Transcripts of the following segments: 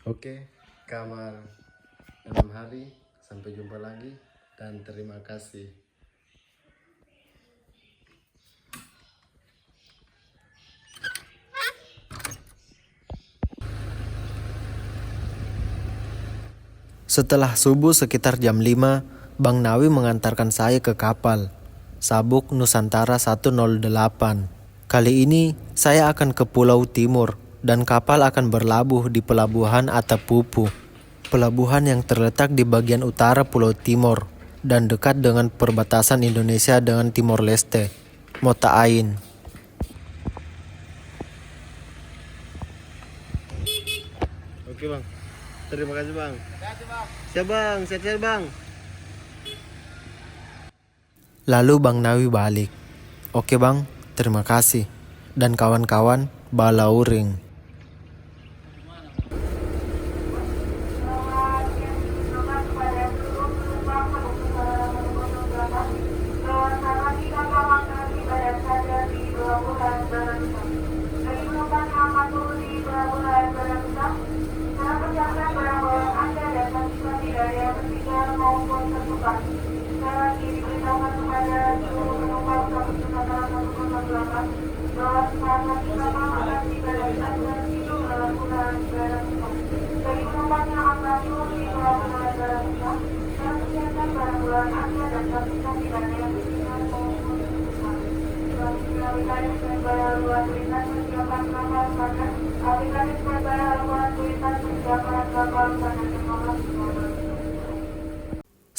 Oke, kamar 6 hari. Sampai jumpa lagi dan terima kasih. Setelah subuh sekitar jam 5, Bang Nawi mengantarkan saya ke kapal Sabuk Nusantara 108. Kali ini saya akan ke Pulau Timur dan kapal akan berlabuh di Pelabuhan Atapupu. Pelabuhan yang terletak di bagian utara Pulau Timur dan dekat dengan perbatasan Indonesia dengan Timor Leste, Mota Ain. Oke bang, terima kasih bang. Siap bang, siap-siap bang. Lalu Bang Nawi balik. Oke bang, terima kasih. Dan kawan-kawan balauring.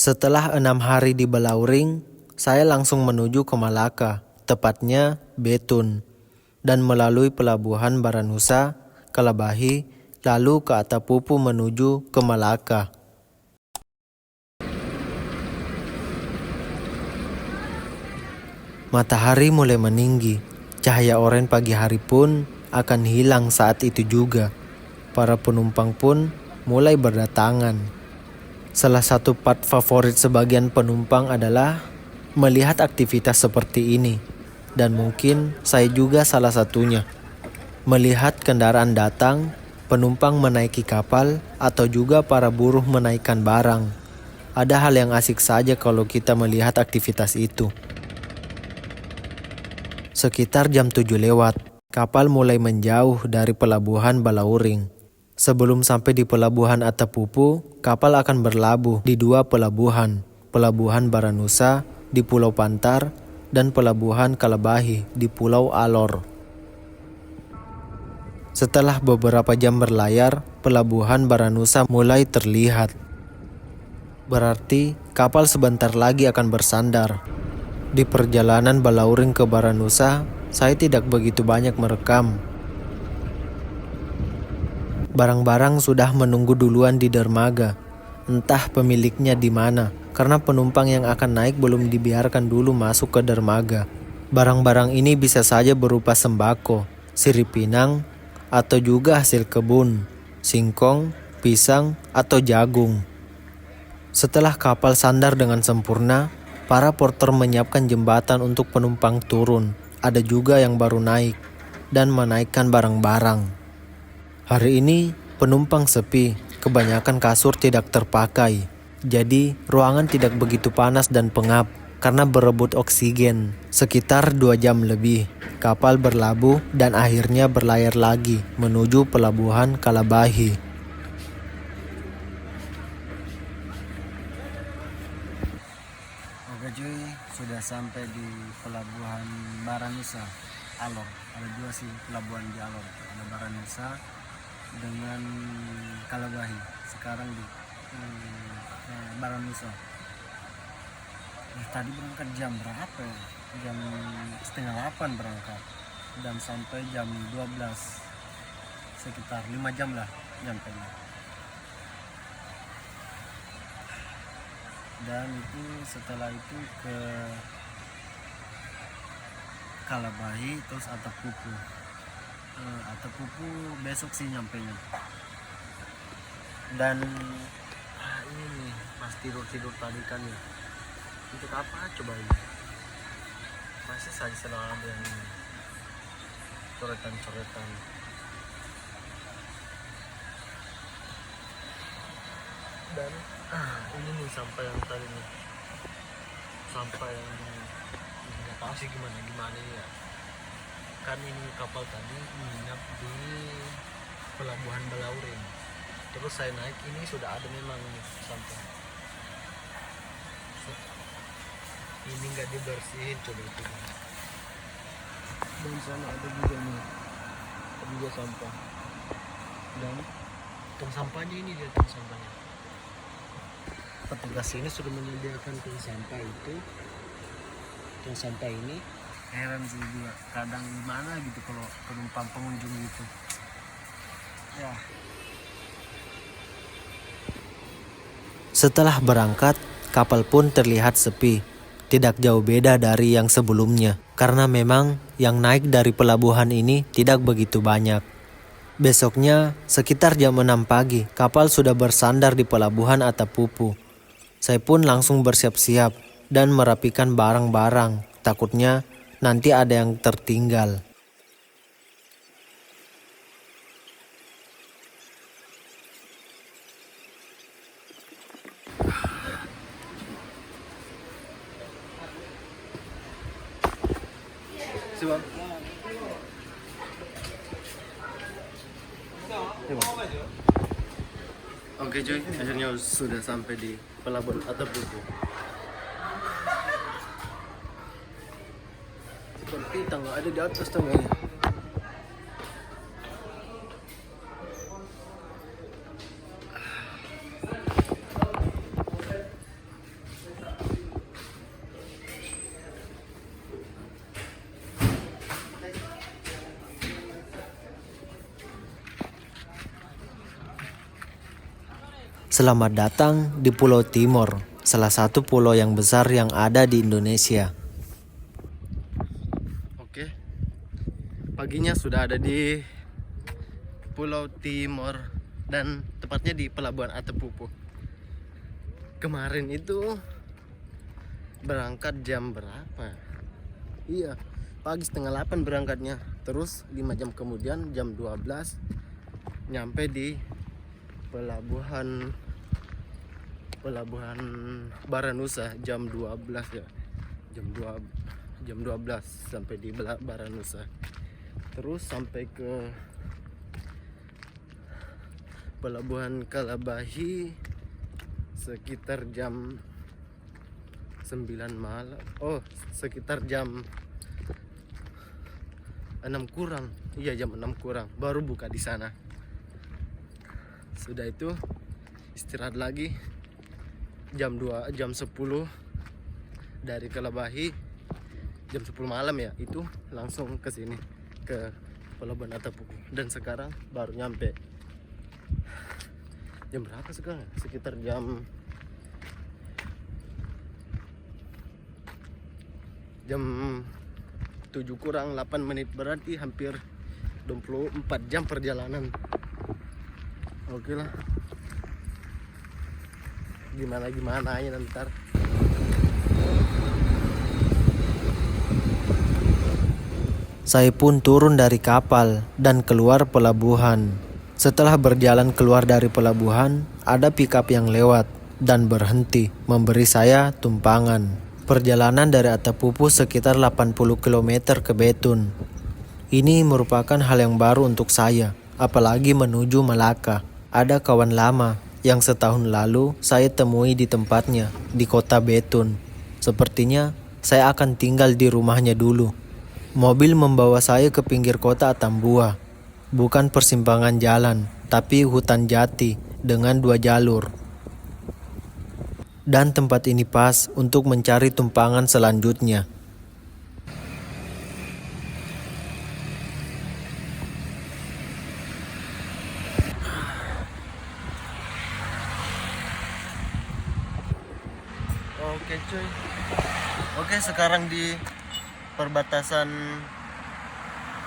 Setelah 6 hari di Balauring, saya langsung menuju ke Malaka, tepatnya Betun, dan melalui pelabuhan Baranusa, Kalabahi, lalu ke Atapupu menuju ke Malaka. Matahari mulai meninggi, cahaya oranye pagi hari pun akan hilang saat itu juga. Para penumpang pun mulai berdatangan. Salah satu part favorit sebagian penumpang adalah melihat aktivitas seperti ini. Dan mungkin saya juga salah satunya. Melihat kendaraan datang, penumpang menaiki kapal, atau juga para buruh menaikkan barang. Ada hal yang asik saja kalau kita melihat aktivitas itu. Sekitar jam 7 lewat, kapal mulai menjauh dari pelabuhan Balauring. Sebelum sampai di pelabuhan Atapupu, kapal akan berlabuh di 2 pelabuhan, Pelabuhan Baranusa di Pulau Pantar dan Pelabuhan Kalabahi di Pulau Alor. Setelah beberapa jam berlayar, Pelabuhan Baranusa mulai terlihat. Berarti kapal sebentar lagi akan bersandar. Di perjalanan Balauring ke Baranusa, saya tidak begitu banyak merekam. Barang-barang sudah menunggu duluan di dermaga. Entah pemiliknya di mana, karena penumpang yang akan naik belum dibiarkan dulu masuk ke dermaga. Barang-barang ini bisa saja berupa sembako, sirip pinang, atau juga hasil kebun, singkong, pisang, atau jagung. Setelah kapal sandar dengan sempurna, para porter menyiapkan jembatan untuk penumpang turun. Ada juga yang baru naik dan menaikkan barang-barang. Hari ini penumpang sepi, kebanyakan kasur tidak terpakai. Jadi ruangan tidak begitu panas dan pengap karena berebut oksigen. Sekitar 2 jam lebih, kapal berlabuh dan akhirnya berlayar lagi menuju pelabuhan Kalabahi. Oke cuy, sudah sampai di pelabuhan Baranusa, Alor. Ada 2 sih pelabuhan di Alor, ada Baranusa dengan Kalabahi. Sekarang di Baranusa. Tadi berangkat jam berapa ya? Jam setengah 8 berangkat dan sampai jam 12, sekitar 5 jam lah nyampe. Dan itu setelah itu ke Kalabahi terus Atapupu. Atapupu besok sih nyampenya. Dan ini nih pas tidur tadi kan ya, untuk apa coba ini? Masih saja selalu ada yang coretan-coretan. Dan ini nih sampah yang tadi nih, sampah yang nggak tahu sih gimana ini ya. Kan ini kapal tadi menginap di pelabuhan Belaurin, terus saya naik, ini sudah ada memang nih sampah. Ini nggak dibersihin, coba itu. Dan sana ada juga nih, ada juga sampah. Dan tong sampahnya ini, dia tong sampahnya. Petugas ini sudah menyediakan tong sampah itu. Tong sampah ini heran sih juga, kadang gimana gitu kalau penumpang pengunjung gitu ya. Setelah berangkat, kapal pun terlihat sepi, tidak jauh beda dari yang sebelumnya, karena memang yang naik dari pelabuhan ini tidak begitu banyak. Besoknya, sekitar jam 6 pagi, kapal sudah bersandar di pelabuhan Atapupu. Saya pun langsung bersiap-siap dan merapikan barang-barang, takutnya nanti ada yang tertinggal. Oke cuy, akhirnya sudah sampai di pelabuhan Atapupu. Seperti tangga ada di atas tangganya. Selamat datang di Pulau Timor, salah satu pulau yang besar yang ada di Indonesia. Oke, paginya sudah ada di Pulau Timor dan tepatnya di Pelabuhan Atapupu. Kemarin itu berangkat jam berapa? Iya, pagi setengah 8 berangkatnya. Terus 5 jam kemudian jam 12 nyampe di Pelabuhan Baranusa jam 12 ya. Jam 12 sampai di Baranusa. Terus sampai ke Pelabuhan Kalabahi sekitar jam 9 malam. Oh, sekitar jam 6 kurang. Iya, jam 6 kurang baru buka di sana. Sudah itu istirahat lagi jam 10 dari Kalabahi, jam 10 malam ya, itu langsung ke sini ke Pelabuhan Atapupu. Dan sekarang baru nyampe. Jam berapa sekarang? Sekitar jam 7 kurang 8 menit, berarti hampir 24 jam perjalanan. Oke lah, gimana aja ntar. Saya pun turun dari kapal dan keluar pelabuhan. Setelah berjalan keluar dari pelabuhan, ada pickup yang lewat dan berhenti memberi saya tumpangan. Perjalanan dari Atapupu sekitar 80 km ke Betun. Ini merupakan hal yang baru untuk saya, apalagi menuju Malaka. Ada kawan lama yang setahun lalu saya temui di tempatnya di kota Betun. Sepertinya saya akan tinggal di rumahnya dulu. Mobil membawa saya ke pinggir kota Atambua. Bukan persimpangan jalan, tapi hutan jati dengan 2 jalur. Dan tempat ini pas untuk mencari tumpangan selanjutnya. Oke cuy. Oke, sekarang di perbatasan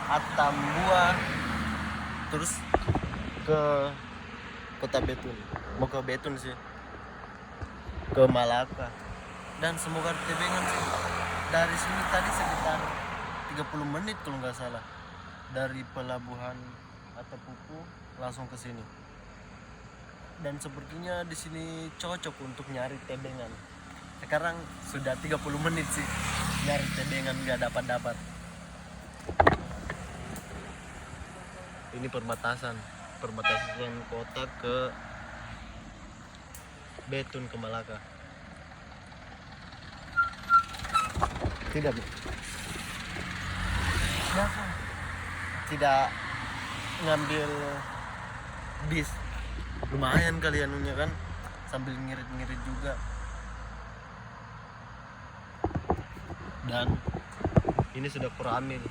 Atambua, terus ke kota Betun. Mau ke Betun sih, ke Malaka. Dan semoga tebengan sih. Dari sini tadi sekitar 30 menit kalau nggak salah, dari pelabuhan Atapupu langsung ke sini. dan sepertinya di sini cocok untuk nyari tebengan. Sekarang sudah 30 menit sih nyari tebengan nggak dapat. Ini perbatasan kota ke Betun ke Malaka. Tidak ngambil bis, lumayan kali anunya kan, sambil ngirit-ngirit juga. Dan ini sudah Kuramil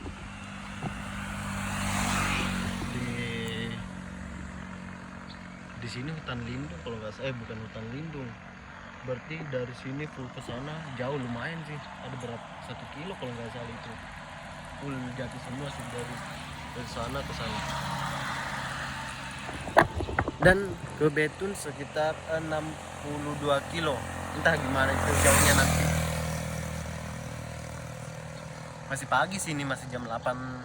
di sini hutan lindung kalau nggak salah, bukan hutan lindung, berarti dari sini full ke sana jauh, lumayan sih, ada berapa 1 kilo kalau nggak salah, itu full jati semua sih dari sana ke sana. Dan ke Betun sekitar 62 kilo, entah gimana itu jauhnya nanti. Masih pagi sini, masih jam 8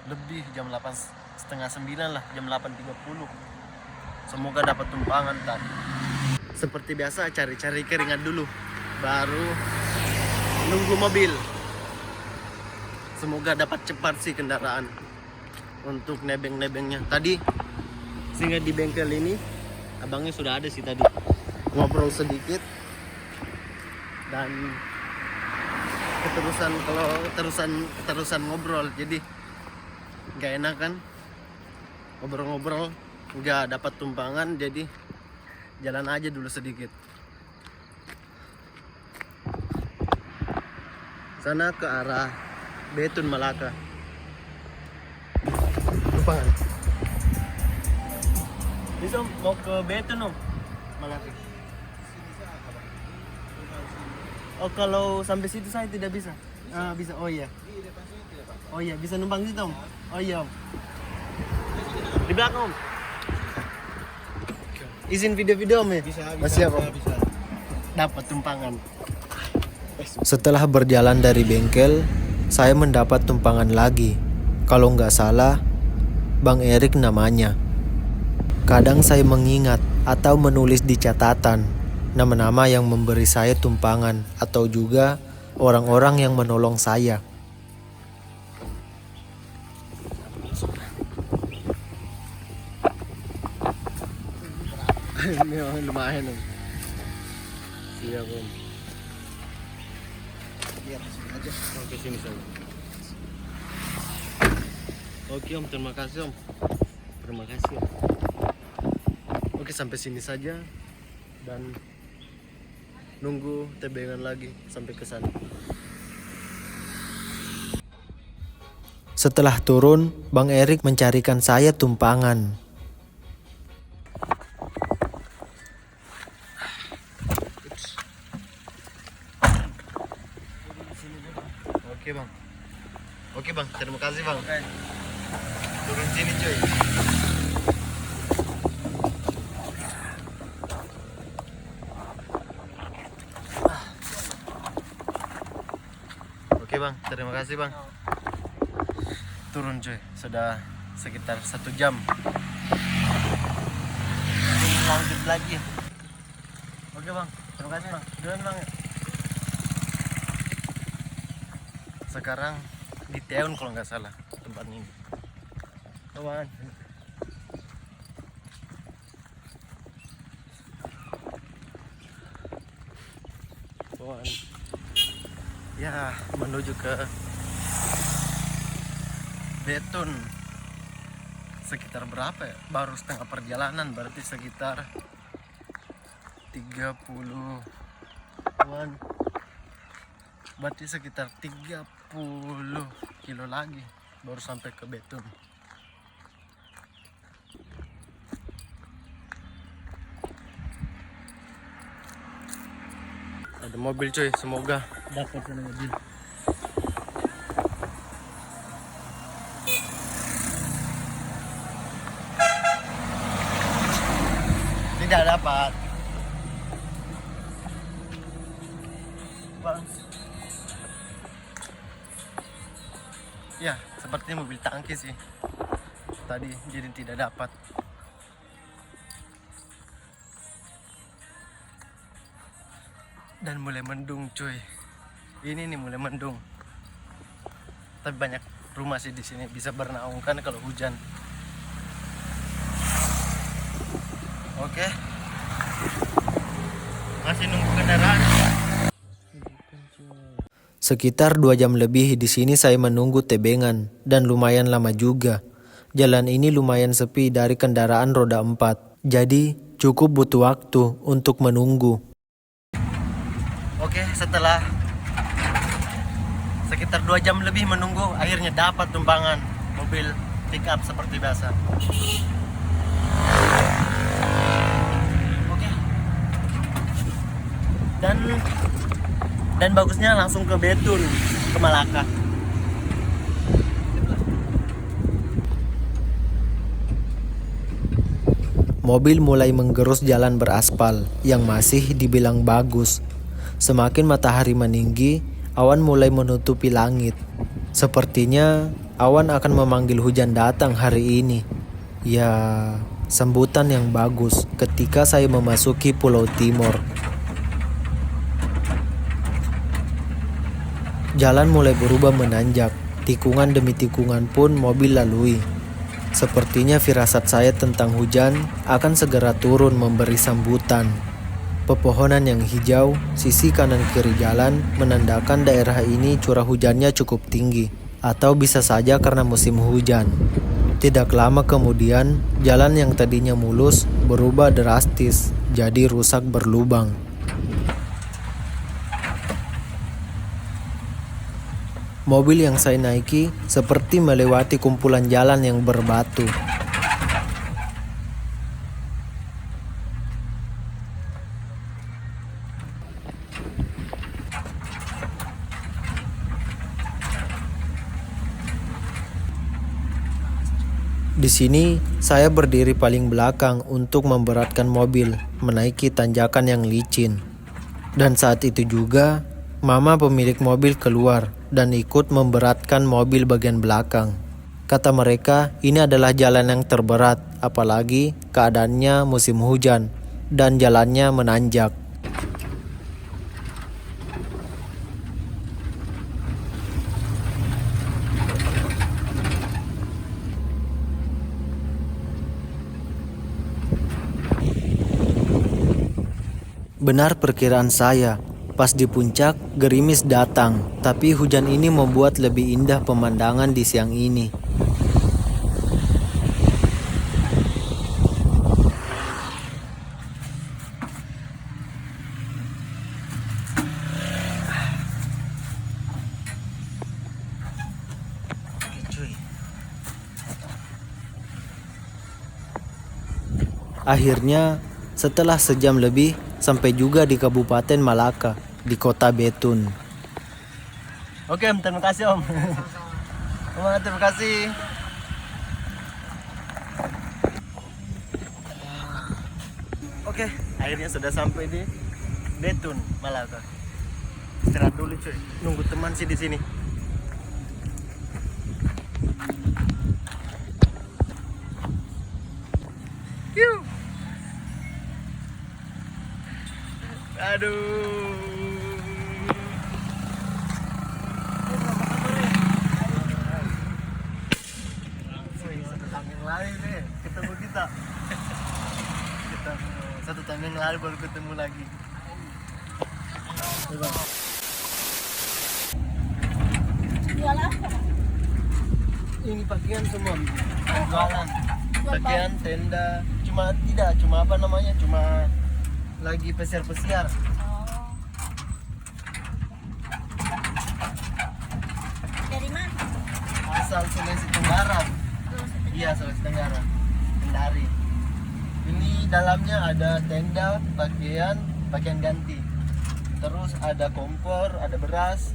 lebih, jam 8:30, 9 lah, jam 8:30. Semoga dapat tumpangan tadi. Seperti biasa cari-cari keringat dulu, baru nunggu mobil. Semoga dapat cepat sih kendaraan untuk nebeng-nebengnya. Tadi singgah di bengkel ini, abangnya sudah ada sih tadi, ngobrol sedikit. Dan terusan ngobrol, jadi nggak enak kan ngobrol-ngobrol nggak dapat tumpangan, jadi jalan aja dulu sedikit sana ke arah Betun Malaka. Tumpangan bisa mau ke Betun om, Malaka. Oh kalau sampai situ saya tidak bisa. Bisa. Oh iya bisa numpang situ om. Oh iya om, di belakang om. Izin video-video om ya? Bisa. Dapat tumpangan. Setelah berjalan dari bengkel, saya mendapat tumpangan lagi. Kalau nggak salah, Bang Erik namanya. Kadang saya mengingat atau menulis di catatan nama-nama yang memberi saya tumpangan atau juga orang-orang yang menolong saya. Ini lumayan om. Siap om. Biar aja. Oke sini saja. Oke om, terima kasih om. Terima kasih om. Oke sampai sini saja dan nunggu tebengan lagi sampai ke sana. Setelah turun, Bang Erik mencarikan saya tumpangan. Oke bang, terima kasih bang. Turun sini cuy. Oke bang, terima kasih bang. Turun cuy, sudah sekitar 1 jam. Lanjut lagi. Oke bang, terima kasih bang. Duluan bang. Sekarang di Teun kalau nggak salah tempat ini. Kawan. Ya, menuju ke Betun. Sekitar berapa ya? Baru setengah perjalanan, berarti sekitar 30 berarti sekitar 30 kilo lagi baru sampai ke Betun. Ada mobil cuy, semoga dapat sana mobil. Tidak dapat. Bang. Ya, sepertinya mobil tangki sih. Tadi jadi tidak dapat. Dan mulai mendung cuy. Ini nih mulai mendung. Tapi banyak rumah sih di sini bisa bernaung kan kalau hujan. Oke. Masih nunggu kendaraan. Sekitar 2 jam lebih di sini saya menunggu tebengan dan lumayan lama juga. Jalan ini lumayan sepi dari kendaraan roda 4. Jadi cukup butuh waktu untuk menunggu. Oke, setelah sekitar 2 jam lebih menunggu, akhirnya dapat tumpangan mobil pick up seperti biasa. Oke. Dan bagusnya langsung ke Betun, ke Malaka. Mobil mulai menggerus jalan beraspal yang masih dibilang bagus. Semakin matahari meninggi, awan mulai menutupi langit. Sepertinya awan akan memanggil hujan datang hari ini. Ya, sambutan yang bagus ketika saya memasuki Pulau Timor. Jalan mulai berubah menanjak. Tikungan demi tikungan pun mobil lalui. Sepertinya firasat saya tentang hujan akan segera turun memberi sambutan. Pepohonan yang hijau, sisi kanan kiri jalan menandakan daerah ini curah hujannya cukup tinggi. Atau bisa saja karena musim hujan. Tidak lama kemudian, jalan yang tadinya mulus berubah drastis, jadi rusak berlubang. Mobil yang saya naiki seperti melewati kumpulan jalan yang berbatu. Di sini, saya berdiri paling belakang untuk memberatkan mobil menaiki tanjakan yang licin. Dan saat itu juga, Mama pemilik mobil keluar dan ikut memberatkan mobil bagian belakang. Kata mereka, ini adalah jalan yang terberat, apalagi keadaannya musim hujan dan jalannya menanjak. Benar perkiraan saya, pas di puncak gerimis datang, tapi hujan ini membuat lebih indah pemandangan di siang ini. Akhirnya, setelah sejam lebih, sampai juga di Kabupaten Malaka, di kota Betun. Oke, Om, terima kasih Om. Om, terima kasih. Oke, akhirnya sudah sampai di Betun, Malaka. Istirahat dulu cuy, nunggu teman sih di sini. Yuh. Aduh. Satu tahun yang lalu nih ketemu kita. Satu tahun yang lalu baru ketemu lagi. Jual apa? Ini pakaian semua. Jualan. Pakaian, tenda. Cuma apa namanya? Cuma lagi pesiar-pesiar. Dari mana? Asal Sulawesi Tenggara. Iya, Sulawesi Tenggara. Kendari. Ini dalamnya ada tenda, pakaian ganti. Terus ada kompor, ada beras.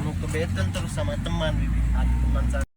Mau ke Betun terus sama teman. Ada teman saya.